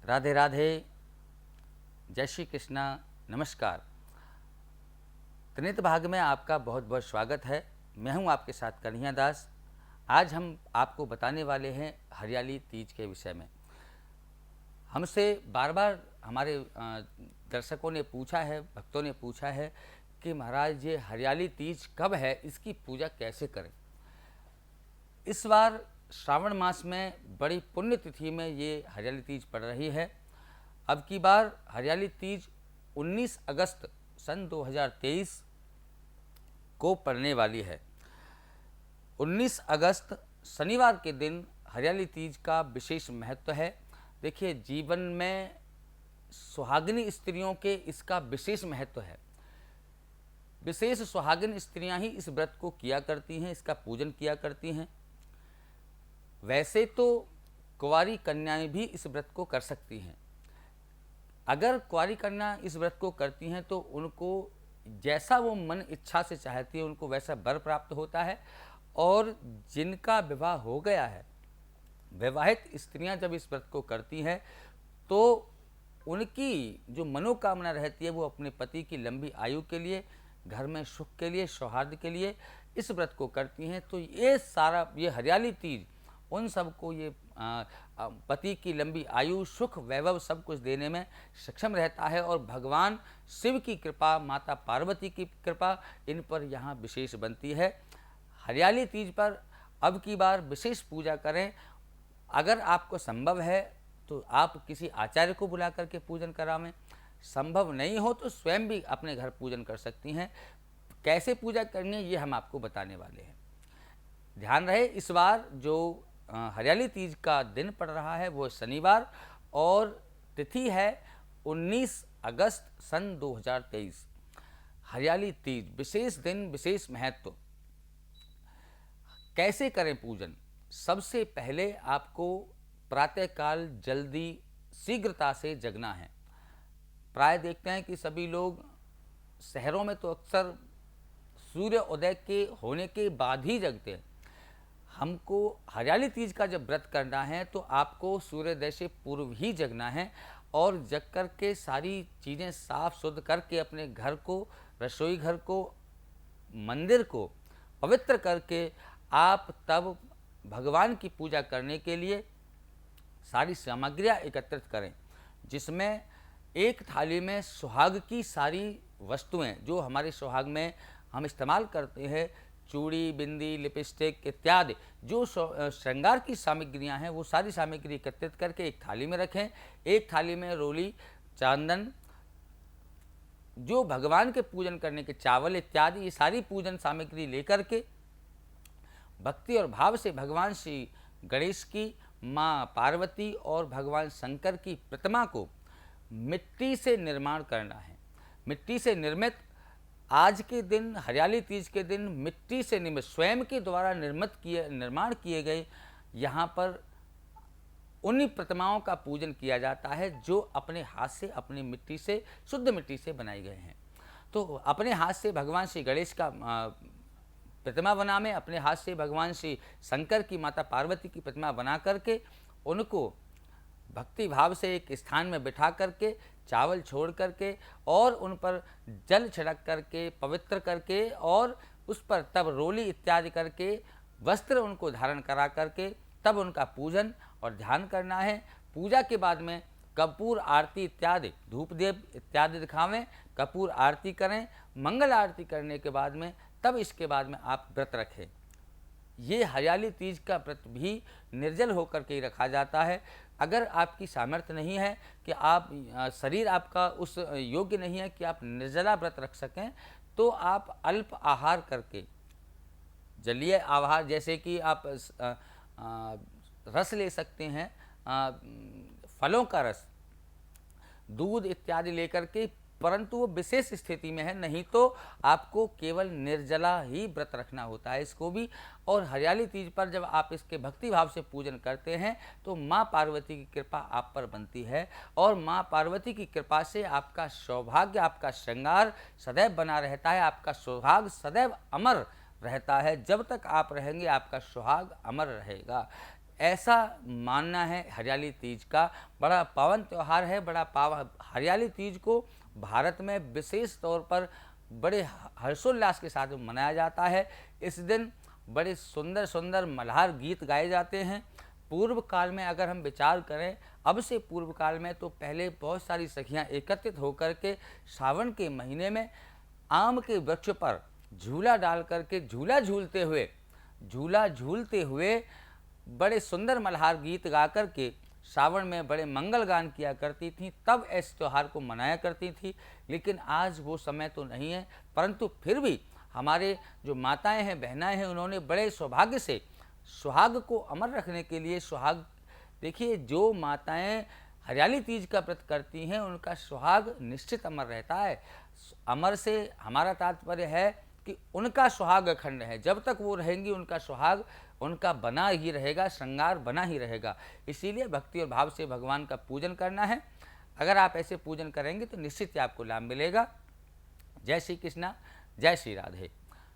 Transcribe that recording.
राधे राधे, जय श्री कृष्णा, नमस्कार। त्रिनेत्र भाग में आपका बहुत बहुत स्वागत है। मैं हूं आपके साथ कन्हैया दास। आज हम आपको बताने वाले हैं हरियाली तीज के विषय में। हमसे बार बार हमारे दर्शकों ने पूछा है, भक्तों ने पूछा है कि महाराज ये हरियाली तीज कब है, इसकी पूजा कैसे करें। इस बार श्रावण मास में बड़ी पुण्य तिथि में ये हरियाली तीज पड़ रही है। अब की बार हरियाली तीज 19 अगस्त सन 2023 को पड़ने वाली है। 19 अगस्त शनिवार के दिन हरियाली तीज का विशेष महत्व है। देखिए, जीवन में सुहागिनी स्त्रियों के इसका विशेष महत्व है। विशेष सुहागिन स्त्रियां ही इस व्रत को किया करती हैं, इसका पूजन किया करती हैं। वैसे तो कुंवारी कन्याएं भी इस व्रत को कर सकती हैं। अगर कुंवारी कन्या इस व्रत को करती हैं तो उनको जैसा वो मन इच्छा से चाहती है उनको वैसा वर प्राप्त होता है। और जिनका विवाह हो गया है, विवाहित स्त्रियां जब इस व्रत को करती हैं तो उनकी जो मनोकामना रहती है वो अपने पति की लंबी आयु के लिए, घर में सुख के लिए, सौहार्द के लिए इस व्रत को करती हैं। तो ये हरियाली तीज उन सबको ये पति की लंबी आयु, सुख, वैभव सब कुछ देने में सक्षम रहता है। और भगवान शिव की कृपा, माता पार्वती की कृपा इन पर यहाँ विशेष बनती है। हरियाली तीज पर अब की बार विशेष पूजा करें। अगर आपको संभव है तो आप किसी आचार्य को बुला करके पूजन करावें। संभव नहीं हो तो स्वयं भी अपने घर पूजन कर सकती हैं। कैसे पूजा करनी है ये हम आपको बताने वाले हैं। ध्यान रहे, इस बार जो हरियाली तीज का दिन पड़ रहा है वो शनिवार और तिथि है 19 अगस्त सन 2023। हरियाली तीज विशेष दिन, विशेष महत्व। कैसे करें पूजन? सबसे पहले आपको प्रातःकाल जल्दी शीघ्रता से जगना है। प्राय देखते हैं कि सभी लोग शहरों में तो अक्सर सूर्य उदय के होने के बाद ही जगते हैं। हमको हरियाली तीज का जब व्रत करना है तो आपको सूर्योदय से पूर्व ही जगना है और जग कर के सारी चीज़ें साफ शुद्ध करके अपने घर को, रसोई घर को, मंदिर को पवित्र करके आप तब भगवान की पूजा करने के लिए सारी सामग्रियाँ एकत्रित करें, जिसमें एक थाली में सुहाग की सारी वस्तुएं जो हमारे सुहाग में हम इस्तेमाल करते हैं, चूड़ी, बिंदी, लिपस्टिक इत्यादि जो श्रृंगार की सामग्रियां हैं, वो सारी सामग्री एकत्रित करके एक थाली में रखें। एक थाली में रोली, चांदन, जो भगवान के पूजन करने के चावल इत्यादि, ये सारी पूजन सामग्री लेकर के भक्ति और भाव से भगवान श्री गणेश की, माँ पार्वती और भगवान शंकर की प्रतिमा को मिट्टी से निर्माण करना है। मिट्टी से निर्मित, आज के दिन हरियाली तीज के दिन मिट्टी से निर्मित, स्वयं के द्वारा निर्माण किए गए यहाँ पर उन्हीं प्रतिमाओं का पूजन किया जाता है जो अपने हाथ से, अपनी मिट्टी से, शुद्ध मिट्टी से बनाए गए हैं। तो अपने हाथ से भगवान श्री गणेश का प्रतिमा बनावे, अपने हाथ से भगवान श्री शंकर की, माता पार्वती की प्रतिमा बना करके उनको भक्ति भाव से एक स्थान में बिठा करके, चावल छोड़ करके और उन पर जल छिड़क करके, पवित्र करके और उस पर तब रोली इत्यादि करके वस्त्र उनको धारण करा करके तब उनका पूजन और ध्यान करना है। पूजा के बाद में कपूर आरती इत्यादि, धूप देव इत्यादि दिखावें, कपूर आरती करें। मंगल आरती करने के बाद में तब इसके बाद में आप व्रत रखें। ये हरियाली तीज का व्रत भी निर्जल होकर के ही रखा जाता है। अगर आपकी सामर्थ्य नहीं है कि आप, शरीर आपका उस योग्य नहीं है कि आप निर्जला व्रत रख सकें, तो आप अल्प आहार करके, जलीय आहार जैसे कि आप रस ले सकते हैं, फलों का रस, दूध इत्यादि लेकर के, परंतु वो विशेष स्थिति में है, नहीं तो आपको केवल निर्जला ही व्रत रखना होता है इसको भी। और हरियाली तीज पर जब आप इसके भक्ति भाव से पूजन करते हैं तो माँ पार्वती की कृपा आप पर बनती है और माँ पार्वती की कृपा से आपका सौभाग्य, आपका श्रृंगार सदैव बना रहता है, आपका सौभाग्य सदैव अमर रहता है। जब तक आप रहेंगे आपका सुहाग अमर रहेगा। ऐसा मानना है हरियाली तीज का। बड़ा पावन त्यौहार है, बड़ा पावन हरियाली तीज को भारत में विशेष तौर पर बड़े हर्षोल्लास के साथ मनाया जाता है। इस दिन बड़े सुंदर सुंदर मल्हार गीत गाए जाते हैं। पूर्व काल में अगर हम विचार करें, अब से पूर्व काल में, तो पहले बहुत सारी सखियां एकत्रित होकर के सावन के महीने में आम के वृक्ष पर झूला डाल करके झूला झूलते हुए बड़े सुंदर मल्हार गीत गा कर के सावन में बड़े मंगल गान किया करती थीं, तब इस त्यौहार को मनाया करती थी। लेकिन आज वो समय तो नहीं है, परंतु फिर भी हमारे जो माताएं हैं, बहनाएं हैं, उन्होंने बड़े सौभाग्य से सुहाग को अमर रखने के लिए सुहाग, देखिए जो माताएं हरियाली तीज का व्रत करती हैं उनका सुहाग निश्चित अमर रहता है। अमर से हमारा तात्पर्य है कि उनका सुहाग अखंड है, जब तक वो रहेंगी उनका सुहाग उनका बना ही रहेगा, श्रृंगार बना ही रहेगा। इसीलिए भक्ति और भाव से भगवान का पूजन करना है। अगर आप ऐसे पूजन करेंगे तो निश्चित ही आपको लाभ मिलेगा। जय श्री कृष्णा, जय श्री राधे।